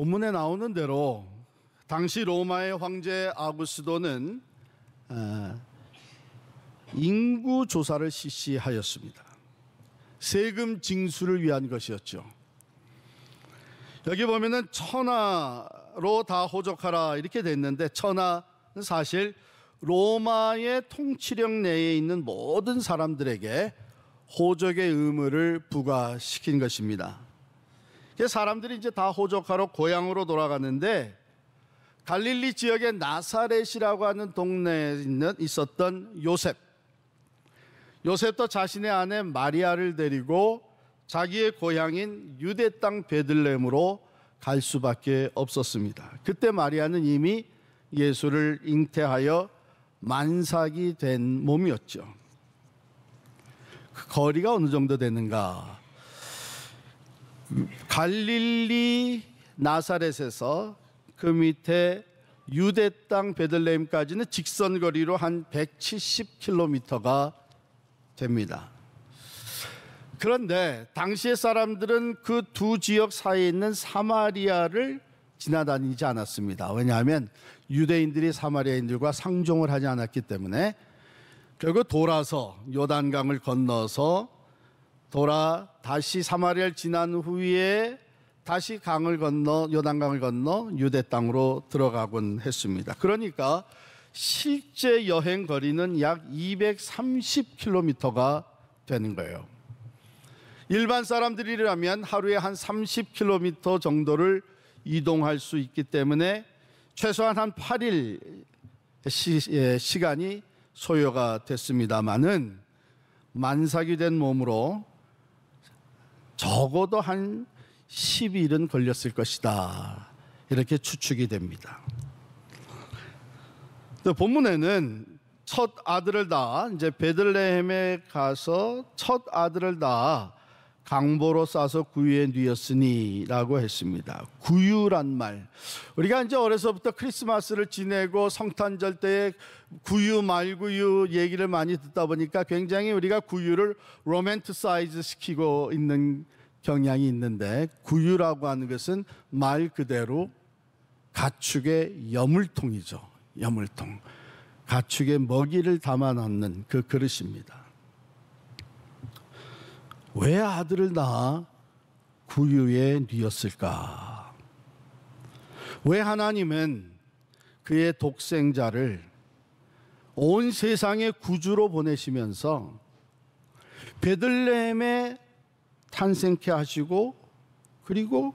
본문에 나오는 대로 당시 로마의 황제 아우구스도는 인구 조사를 실시하였습니다. 세금 징수를 위한 것이었죠. 여기 보면은 천하로 다 호적하라 이렇게 됐는데, 천하는 사실 로마의 통치력 내에 있는 모든 사람들에게 호적의 의무를 부과시킨 것입니다. 그래서 사람들이 이제 다 호적하러 고향으로 돌아갔는데, 갈릴리 지역의 나사렛이라고 하는 동네에 있었던 요셉도 자신의 아내 마리아를 데리고 자기의 고향인 유대 땅 베들레헴으로 갈 수밖에 없었습니다. 그때 마리아는 이미 예수를 잉태하여 만삭이 된 몸이었죠. 그 거리가 어느 정도 되는가? 갈릴리 나사렛에서 그 밑에 유대 땅 베들레헴까지는 직선 거리로 한 170km가 됩니다. 그런데 당시의 사람들은 그 두 지역 사이에 있는 사마리아를 지나다니지 않았습니다. 왜냐하면 유대인들이 사마리아인들과 상종을 하지 않았기 때문에 결국 돌아서 요단강을 건너서 다시 사마리아를 지난 후에 다시 요단강을 건너 유대 땅으로 들어가곤 했습니다. 그러니까 실제 여행 거리는 약 230km가 되는 거예요. 일반 사람들이라면 하루에 한 30km 정도를 이동할 수 있기 때문에 최소한 한 8일 시간이 소요가 됐습니다마는 만삭이 된 몸으로 적어도 한 10일은 걸렸을 것이다, 이렇게 추측이 됩니다. 본문에는 첫 아들을 다, 이제 베들레헴에 가서 첫 아들을 다 강보로 싸서 구유에 뉘었으니 라고 했습니다. 구유란 말, 우리가 이제 어려서부터 크리스마스를 지내고 성탄절 때에 구유 말구유 얘기를 많이 듣다 보니까 굉장히 우리가 구유를 로맨티사이즈 시키고 있는 경향이 있는데, 구유라고 하는 것은 말 그대로 가축의 여물통이죠. 여물통, 가축의 먹이를 담아 놓는 그 그릇입니다. 왜 아들을 낳아 구유에 뉘었을까? 왜 하나님은 그의 독생자를 온 세상의 구주로 보내시면서 베들레헴에 탄생케 하시고 그리고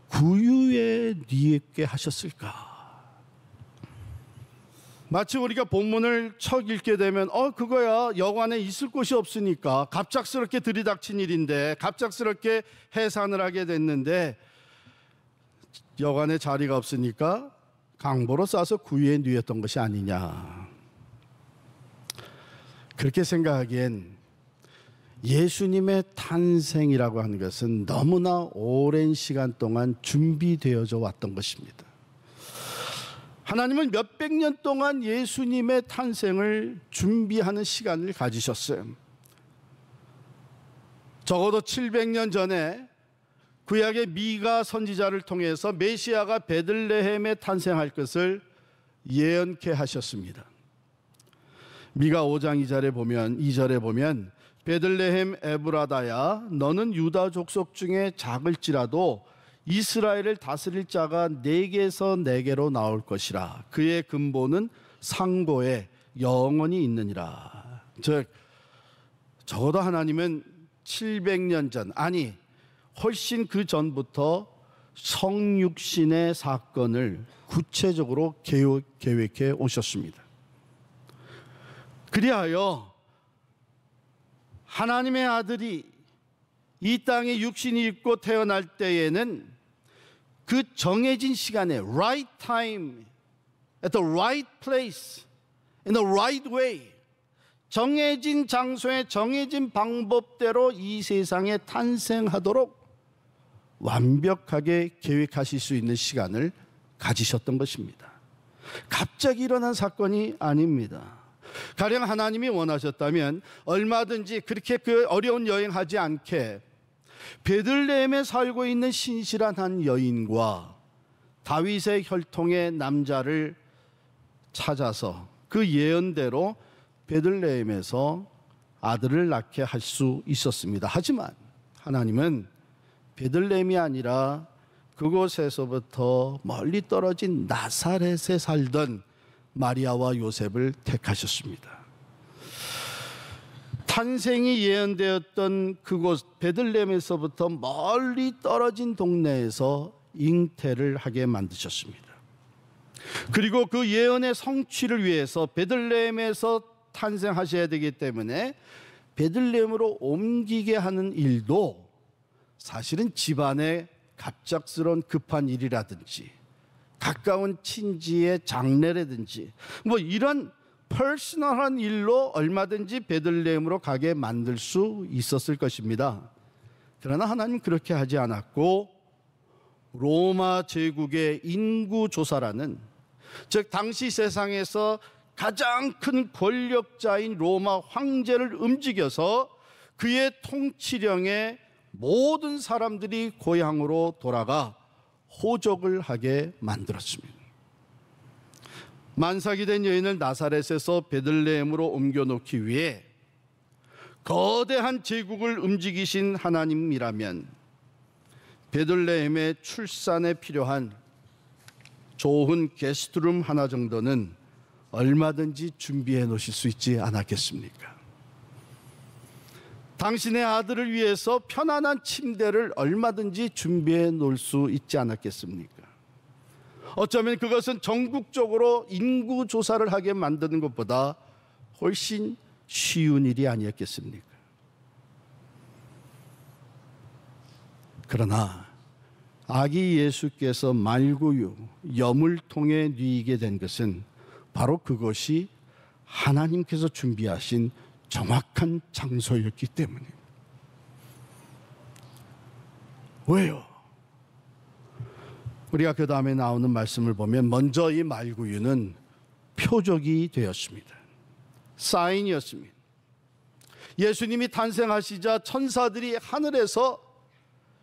구유에 뉘게 하셨을까? 마치 우리가 본문을 척 읽게 되면 그거야 여관에 있을 곳이 없으니까 갑작스럽게 들이닥친 일인데, 갑작스럽게 해산을 하게 됐는데 여관에 자리가 없으니까 강보로 싸서 구유에 뉘었던 것이 아니냐, 그렇게 생각하기엔 예수님의 탄생이라고 하는 것은 너무나 오랜 시간 동안 준비되어져 왔던 것입니다. 하나님은 몇백 년 동안 예수님의 탄생을 준비하는 시간을 가지셨어요. 적어도 700년 전에 구약의 미가 선지자를 통해서 메시아가 베들레헴에 탄생할 것을 예언케 하셨습니다. 미가 5장 2절에 보면 베들레헴 에브라다야, 너는 유다 족속 중에 작을지라도 이스라엘을 다스릴 자가 네게서 네게로 나올 것이라. 그의 근본은 상고에 영원히 있느니라. 즉 적어도 하나님은 700년 전, 아니 훨씬 그 전부터 성육신의 사건을 구체적으로 계획해 오셨습니다. 그리하여 하나님의 아들이 이 땅에 육신이 입고 태어날 때에는 그 정해진 시간에 right time, at the right place, in the right way, 정해진 장소에 정해진 방법대로 이 세상에 탄생하도록 완벽하게 계획하실 수 있는 시간을 가지셨던 것입니다. 갑자기 일어난 사건이 아닙니다. 가령 하나님이 원하셨다면 얼마든지 그렇게 그 어려운 여행하지 않게 베들레헴에 살고 있는 신실한 한 여인과 다윗의 혈통의 남자를 찾아서 그 예언대로 베들레헴에서 아들을 낳게 할 수 있었습니다. 하지만 하나님은 베들레헴이 아니라 그곳에서부터 멀리 떨어진 나사렛에 살던 마리아와 요셉을 택하셨습니다. 탄생이 예언되었던 그곳 베들레헴에서부터 멀리 떨어진 동네에서 잉태를 하게 만드셨습니다. 그리고 그 예언의 성취를 위해서 베들레헴에서 탄생하셔야 되기 때문에 베들레헴으로 옮기게 하는 일도 사실은 집안의 갑작스러운 급한 일이라든지 가까운 친지의 장례라든지 뭐 이런 퍼스널한 일로 얼마든지 베들레헴으로 가게 만들 수 있었을 것입니다. 그러나 하나님 그렇게 하지 않았고 로마 제국의 인구조사라는, 즉 당시 세상에서 가장 큰 권력자인 로마 황제를 움직여서 그의 통치령에 모든 사람들이 고향으로 돌아가 호적을 하게 만들었습니다. 만삭이 된 여인을 나사렛에서 베들레헴으로 옮겨놓기 위해 거대한 제국을 움직이신 하나님이라면 베들레헴의 출산에 필요한 좋은 게스트룸 하나 정도는 얼마든지 준비해 놓으실 수 있지 않았겠습니까? 당신의 아들을 위해서 편안한 침대를 얼마든지 준비해 놓을 수 있지 않았겠습니까? 어쩌면 그것은 전국적으로 인구 조사를 하게 만드는 것보다 훨씬 쉬운 일이 아니었겠습니까? 그러나 아기 예수께서 말구유, 염을 통해 누이게 된 것은 바로 그것이 하나님께서 준비하신 정확한 장소였기 때문입니다. 왜요? 우리가 그 다음에 나오는 말씀을 보면 먼저 이 말구유는 표적이 되었습니다. 사인이었습니다. 예수님이 탄생하시자 천사들이 하늘에서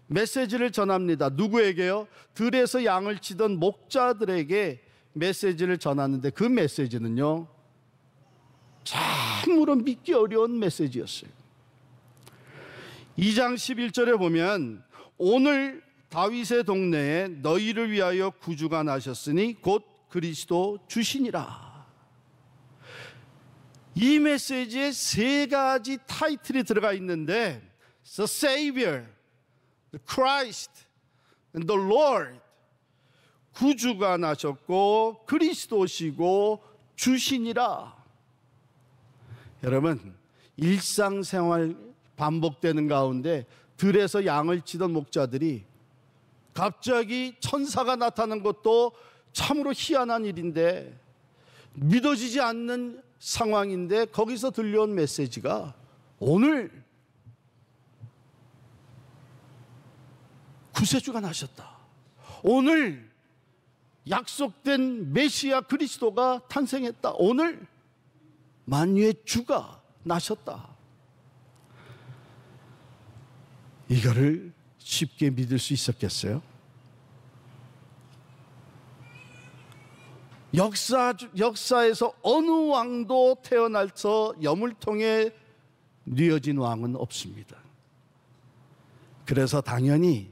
메시지를 전합니다. 누구에게요? 들에서 양을 치던 목자들에게 메시지를 전하는데 그 메시지는요, 참으로 믿기 어려운 메시지였어요. 2장 11절에 보면 오늘 다윗의 동네에 너희를 위하여 구주가 나셨으니 곧 그리스도 주시니라. 이 메시지에 세 가지 타이틀이 들어가 있는데 The Savior, The Christ, and the Lord. 구주가 나셨고 그리스도시고 주시니라. 여러분, 일상생활 반복되는 가운데 들에서 양을 치던 목자들이 갑자기 천사가 나타난 것도 참으로 희한한 일인데, 믿어지지 않는 상황인데 거기서 들려온 메시지가 오늘 구세주가 나셨다, 오늘 약속된 메시아 그리스도가 탄생했다, 오늘 만유의 주가 나셨다. 이거를 쉽게 믿을 수 있었겠어요? 역사에서 어느 왕도 태어나서 염을 통해 뉘어진 왕은 없습니다. 그래서 당연히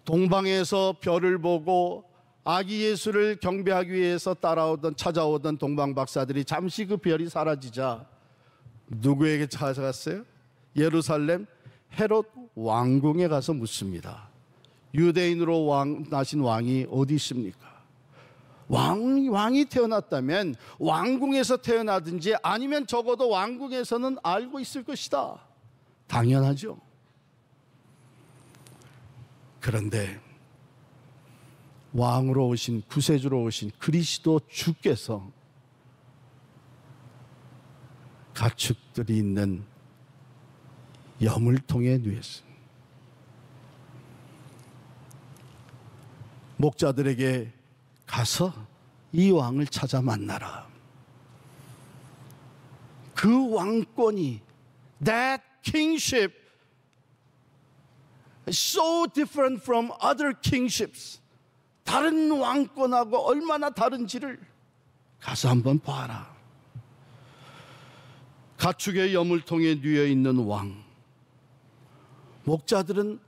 동방에서 별을 보고 아기 예수를 경배하기 위해서 찾아오던 동방 박사들이 잠시 그 별이 사라지자 누구에게 찾아갔어요? 예루살렘 헤롯 왕궁에 가서 묻습니다. 유대인으로 나신 왕이 어디 있습니까? 왕이 태어났다면 왕궁에서 태어나든지 아니면 적어도 왕궁에서는 알고 있을 것이다. 당연하죠. 그런데 왕으로 오신, 구세주로 오신 그리스도 주께서 가축들이 있는 염을 통해 누였습니다. 목자들에게 가서 이 왕을 찾아 만나라. 그 왕권이, that kingship is so different from other kingships. 다른 왕권하고 얼마나 다른지를 가서 한번 봐라. 가축의 여물통에 누워 있는 왕. 목자들은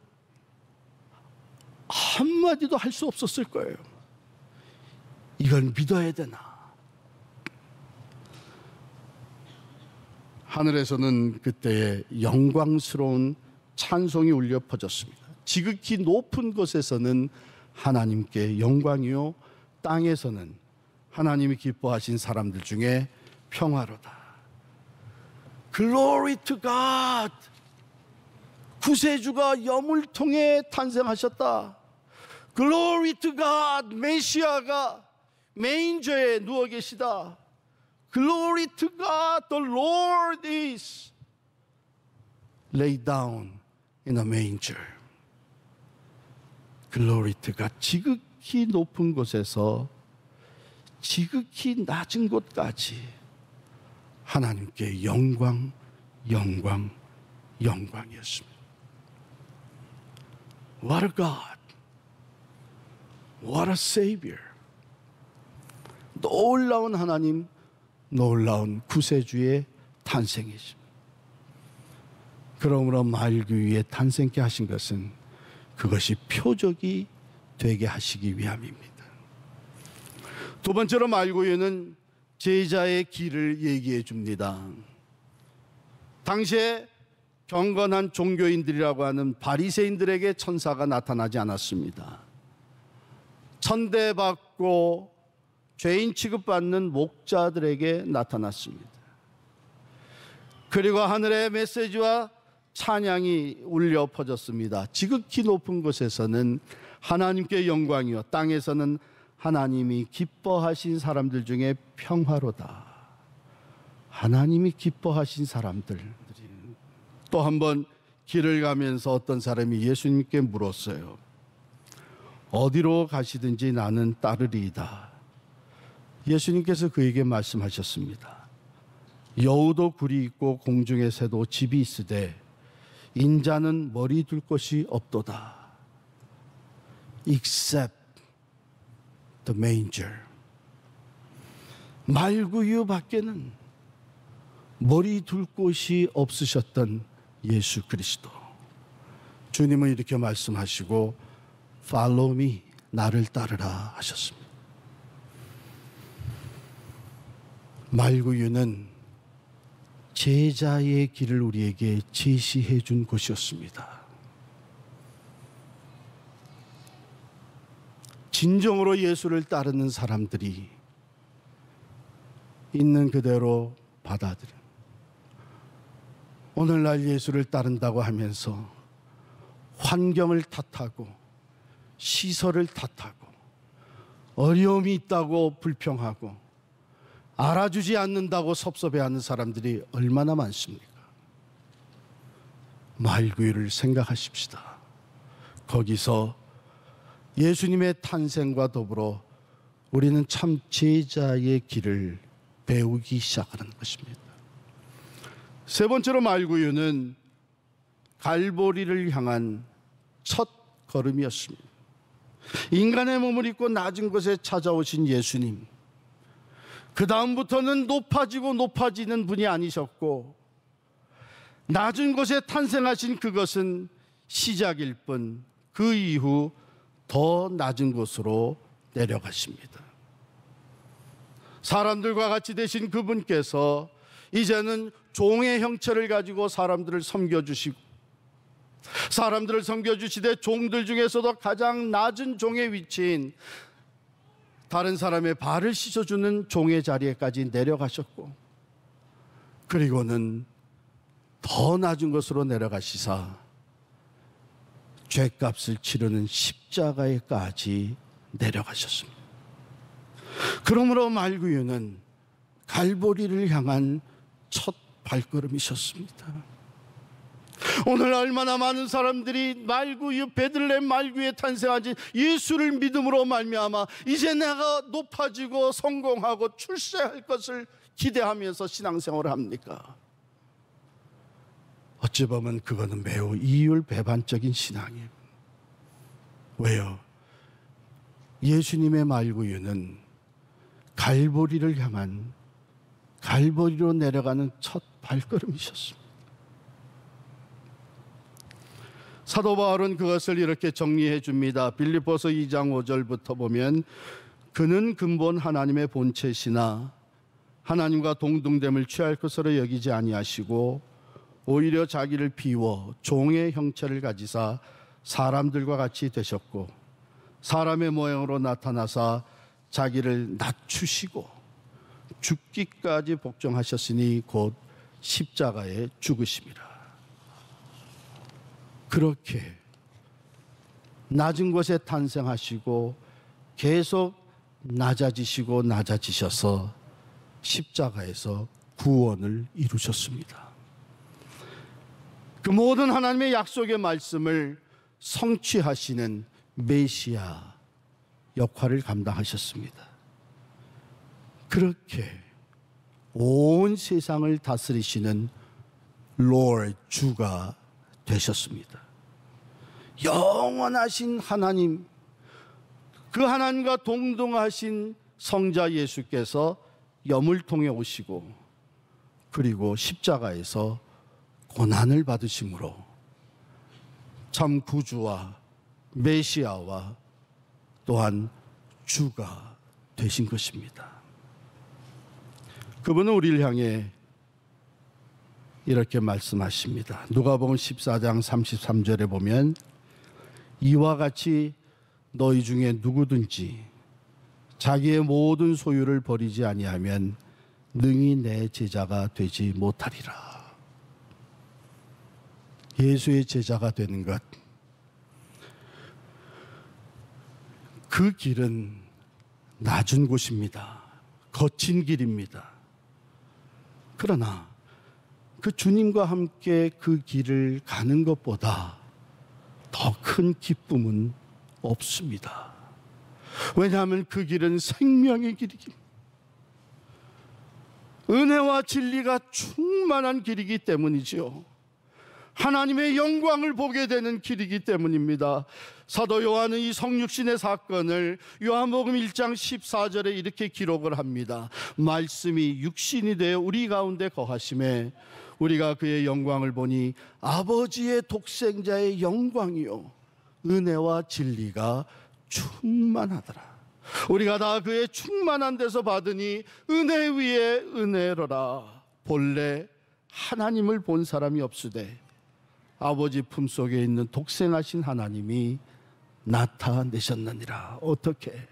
한마디도 할 수 없었을 거예요. 이걸 믿어야 되나? 하늘에서는 그때에 영광스러운 찬송이 울려 퍼졌습니다. 지극히 높은 곳에서는 하나님께 영광이요, 땅에서는 하나님이 기뻐하신 사람들 중에 평화로다. Glory to God. 구세주가 여물통에 탄생하셨다. Glory to God. 메시아가 메인저에 누워 계시다. Glory to God. The Lord is laid down in a manger. Glory to God. 지극히 높은 곳에서 지극히 낮은 곳까지 하나님께 영광, 영광, 영광이었습니다. What a God. What a Savior. 놀라운 하나님, 놀라운 구세주의 탄생이십니다. 그러므로 말구 위에 탄생케 하신 것은 그것이 표적이 되게 하시기 위함입니다. 두 번째로 말구 위에는 제자의 길을 얘기해 줍니다. 당시에 경건한 종교인들이라고 하는 바리새인들에게 천사가 나타나지 않았습니다. 천대받고 죄인 취급받는 목자들에게 나타났습니다. 그리고 하늘의 메시지와 찬양이 울려 퍼졌습니다. 지극히 높은 곳에서는 하나님께 영광이요, 땅에서는 하나님이 기뻐하신 사람들 중에 평화로다. 하나님이 기뻐하신 사람들. 또 한 번 길을 가면서 어떤 사람이 예수님께 물었어요. 어디로 가시든지 나는 따르리이다. 예수님께서 그에게 말씀하셨습니다. 여우도 굴이 있고 공중의 새도 집이 있으되 인자는 머리 둘 곳이 없도다. Except the manger. 말구유 밖에는 머리 둘 곳이 없으셨던 예수 그리스도. 주님은 이렇게 말씀하시고 Follow me, 나를 따르라 하셨습니다. 말구유는 제자의 길을 우리에게 제시해 준 곳이었습니다. 진정으로 예수를 따르는 사람들이 있는 그대로 받아들여 오늘날 예수를 따른다고 하면서 환경을 탓하고 시설을 탓하고 어려움이 있다고 불평하고 알아주지 않는다고 섭섭해하는 사람들이 얼마나 많습니까? 말구유를 생각하십시다. 거기서 예수님의 탄생과 더불어 우리는 참 제자의 길을 배우기 시작하는 것입니다. 세 번째로 말구유는 갈보리를 향한 첫 걸음이었습니다. 인간의 몸을 입고 낮은 곳에 찾아오신 예수님, 그 다음부터는 높아지고 높아지는 분이 아니셨고 낮은 곳에 탄생하신 그것은 시작일 뿐 그 이후 더 낮은 곳으로 내려가십니다. 사람들과 같이 되신 그분께서 이제는 종의 형체를 가지고 사람들을 섬겨주시고 사람들을 섬겨주시되 종들 중에서도 가장 낮은 종의 위치인 다른 사람의 발을 씻어주는 종의 자리에까지 내려가셨고 그리고는 더 낮은 곳으로 내려가시사 죄값을 치르는 십자가에까지 내려가셨습니다. 그러므로 말구유는 갈보리를 향한 첫 발걸음이셨습니다. 오늘 얼마나 많은 사람들이 말구유, 베들레헴 말구유에 탄생하신 예수를 믿음으로 말미암아 이제 내가 높아지고 성공하고 출세할 것을 기대하면서 신앙생활을 합니까? 어찌 보면 그거는 매우 이율배반적인 신앙이에요. 왜요? 예수님의 말구유는 갈보리를 향한, 갈보리로 내려가는 첫 발걸음이셨습니다. 사도 바울은 그것을 이렇게 정리해 줍니다. 빌립보서 2장 5절부터 보면, 그는 근본 하나님의 본체시나 하나님과 동등됨을 취할 것으로 여기지 아니하시고 오히려 자기를 비워 종의 형체를 가지사 사람들과 같이 되셨고 사람의 모양으로 나타나사 자기를 낮추시고 죽기까지 복종하셨으니 곧 십자가에 죽으심이라. 그렇게 낮은 곳에 탄생하시고 계속 낮아지시고 낮아지셔서 십자가에서 구원을 이루셨습니다. 그 모든 하나님의 약속의 말씀을 성취하시는 메시아 역할을 감당하셨습니다. 그렇게 온 세상을 다스리시는 Lord, 주가 되셨습니다. 영원하신 하나님, 그 하나님과 동등하신 성자 예수께서 염을 통해 오시고 그리고 십자가에서 고난을 받으심으로 참 구주와 메시아와 또한 주가 되신 것입니다. 그분은 우리를 향해 이렇게 말씀하십니다. 누가복음 14장 33절에 보면, 이와 같이 너희 중에 누구든지 자기의 모든 소유를 버리지 아니하면 능히 내 제자가 되지 못하리라. 예수의 제자가 되는 것, 그 길은 낮은 곳입니다. 거친 길입니다. 그러나 그 주님과 함께 그 길을 가는 것보다 더 큰 기쁨은 없습니다. 왜냐하면 그 길은 생명의 길이기, 은혜와 진리가 충만한 길이기 때문이지요. 하나님의 영광을 보게 되는 길이기 때문입니다. 사도 요한은 이 성육신의 사건을 요한복음 1장 14절에 이렇게 기록을 합니다. 말씀이 육신이 되어 우리 가운데 거하심에 우리가 그의 영광을 보니 아버지의 독생자의 영광이요 은혜와 진리가 충만하더라. 우리가 다 그의 충만한 데서 받으니 은혜 위에 은혜로라. 본래 하나님을 본 사람이 없으되 아버지 품속에 있는 독생하신 하나님이 나타내셨느니라. 어떻게?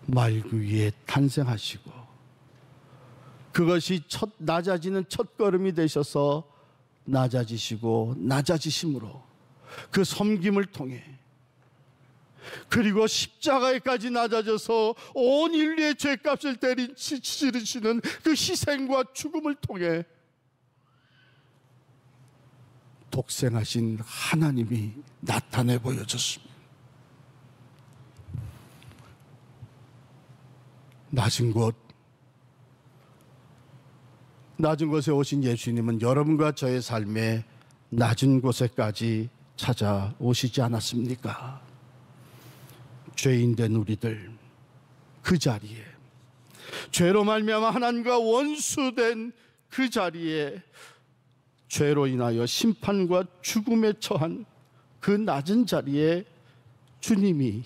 말구 위에 탄생하시고 그것이 낮아지는 첫걸음이 되셔서 낮아지시고 낮아지심으로 그 섬김을 통해, 그리고 십자가에까지 낮아져서 온 인류의 죄값을 치르시는 그 희생과 죽음을 통해 독생하신 하나님이 나타내 보여졌습니다. 낮은 곳에 오신 예수님은 여러분과 저의 삶에 낮은 곳에까지 찾아오시지 않았습니까? 죄인된 우리들, 그 자리에, 죄로 말미암아 하나님과 원수된 그 자리에, 죄로 인하여 심판과 죽음에 처한 그 낮은 자리에 주님이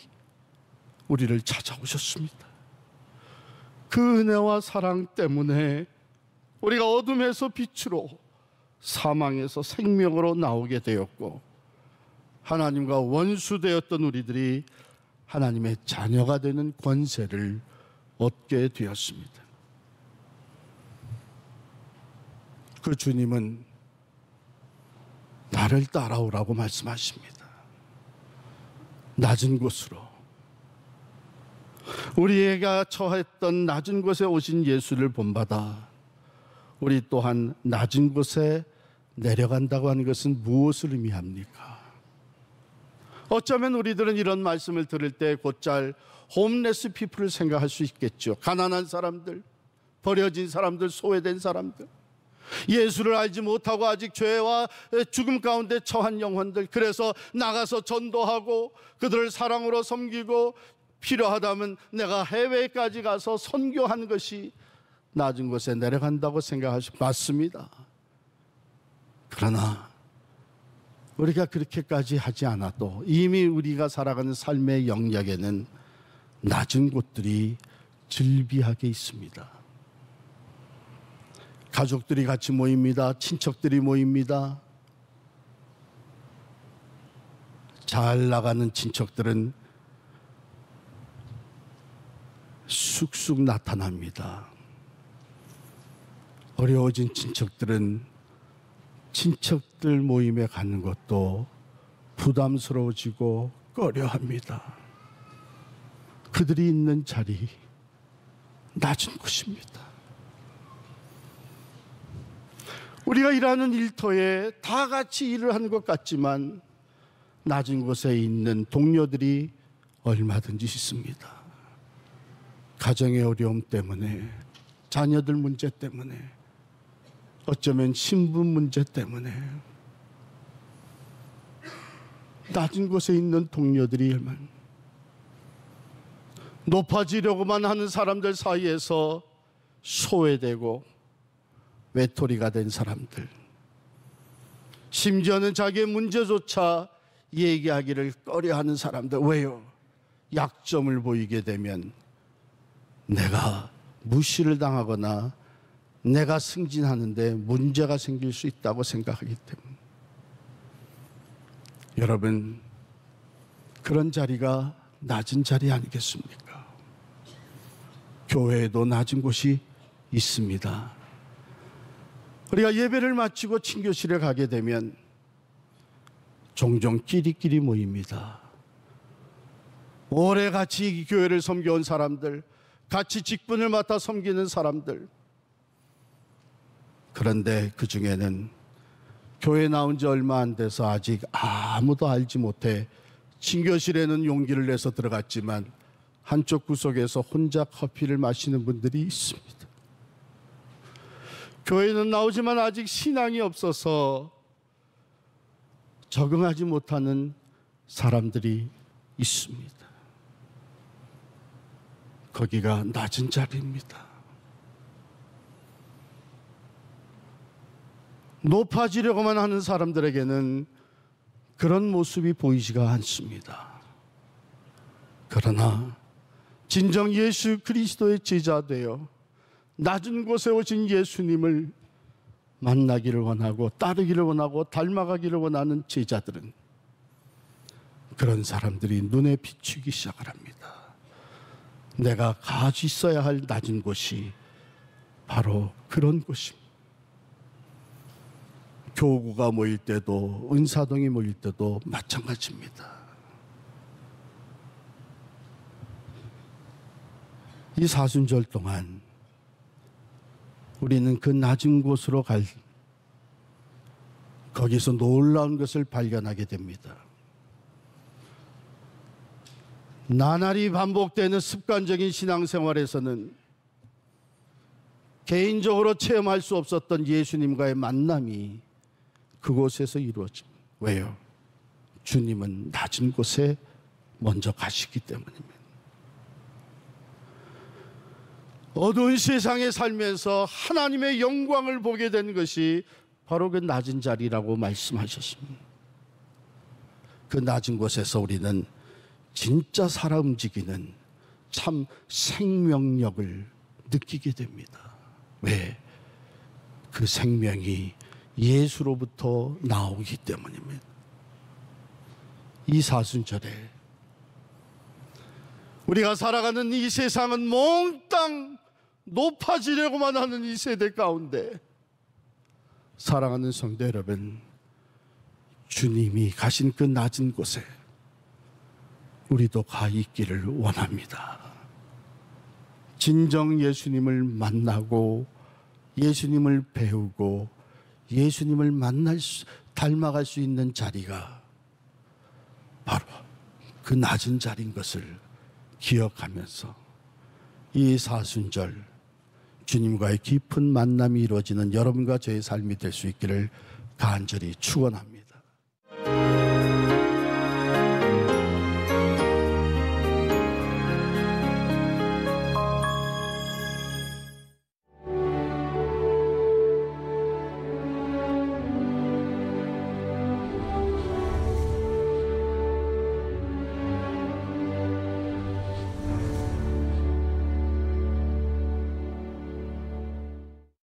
우리를 찾아오셨습니다. 그 은혜와 사랑 때문에 우리가 어둠에서 빛으로, 사망에서 생명으로 나오게 되었고, 하나님과 원수되었던 우리들이 하나님의 자녀가 되는 권세를 얻게 되었습니다. 그 주님은 나를 따라오라고 말씀하십니다. 낮은 곳으로, 우리가 처했던 낮은 곳에 오신 예수를 본받아 우리 또한 낮은 곳에 내려간다고 하는 것은 무엇을 의미합니까? 어쩌면 우리들은 이런 말씀을 들을 때 곧잘 홈레스 피플을 생각할 수 있겠죠. 가난한 사람들, 버려진 사람들, 소외된 사람들. 예수를 알지 못하고 아직 죄와 죽음 가운데 처한 영혼들, 그래서 나가서 전도하고 그들을 사랑으로 섬기고 필요하다면 내가 해외까지 가서 선교하는 것이 낮은 곳에 내려간다고 생각하시 맞습니다. 그러나 우리가 그렇게까지 하지 않아도 이미 우리가 살아가는 삶의 영역에는 낮은 곳들이 즐비하게 있습니다. 가족들이 같이 모입니다. 친척들이 모입니다. 잘 나가는 친척들은 쑥쑥 나타납니다. 어려워진 친척들은 친척들 모임에 가는 것도 부담스러워지고 꺼려합니다. 그들이 있는 자리, 낮은 곳입니다. 우리가 일하는 일터에 다 같이 일을 하는 것 같지만 낮은 곳에 있는 동료들이 얼마든지 있습니다. 가정의 어려움 때문에, 자녀들 문제 때문에, 어쩌면 신분 문제 때문에 낮은 곳에 있는 동료들이 얼마나 높아지려고만 하는 사람들 사이에서 소외되고 외톨이가 된 사람들, 심지어는 자기의 문제조차 얘기하기를 꺼려하는 사람들. 왜요? 약점을 보이게 되면 내가 무시를 당하거나 내가 승진하는데 문제가 생길 수 있다고 생각하기 때문에. 여러분, 그런 자리가 낮은 자리 아니겠습니까? 교회에도 낮은 곳이 있습니다. 우리가 예배를 마치고 친교실에 가게 되면 종종 끼리끼리 모입니다. 오래 같이 교회를 섬겨온 사람들, 같이 직분을 맡아 섬기는 사람들. 그런데 그 중에는 교회 나온 지 얼마 안 돼서 아직 아무도 알지 못해 친교실에는 용기를 내서 들어갔지만 한쪽 구석에서 혼자 커피를 마시는 분들이 있습니다. 교회는 나오지만 아직 신앙이 없어서 적응하지 못하는 사람들이 있습니다. 거기가 낮은 자리입니다. 높아지려고만 하는 사람들에게는 그런 모습이 보이지가 않습니다. 그러나 진정 예수 그리스도의 제자 되어 낮은 곳에 오신 예수님을 만나기를 원하고 따르기를 원하고 닮아가기를 원하는 제자들은 그런 사람들이 눈에 비추기 시작을 합니다. 내가 가지 있어야 할 낮은 곳이 바로 그런 곳입니다. 교구가 모일 때도 은사동이 모일 때도 마찬가지입니다. 이 사순절 동안 우리는 그 낮은 곳으로 거기서 놀라운 것을 발견하게 됩니다. 나날이 반복되는 습관적인 신앙생활에서는 개인적으로 체험할 수 없었던 예수님과의 만남이 그곳에서 이루어집니다. 왜요? 주님은 낮은 곳에 먼저 가시기 때문입니다. 어두운 세상에 살면서 하나님의 영광을 보게 된 것이 바로 그 낮은 자리라고 말씀하셨습니다. 그 낮은 곳에서 우리는 진짜 살아 움직이는 참 생명력을 느끼게 됩니다. 왜? 그 생명이 예수로부터 나오기 때문입니다. 이 사순절에 우리가 살아가는 이 세상은 몽땅 높아지려고만 하는 이 세대 가운데 사랑하는 성도 여러분, 주님이 가신 그 낮은 곳에 우리도 가 있기를 원합니다. 진정 예수님을 만나고 예수님을 배우고 예수님을 닮아갈 수 있는 자리가 바로 그 낮은 자리인 것을 기억하면서 이 사순절 주님과의 깊은 만남이 이루어지는 여러분과 저의 삶이 될 수 있기를 간절히 축원합니다.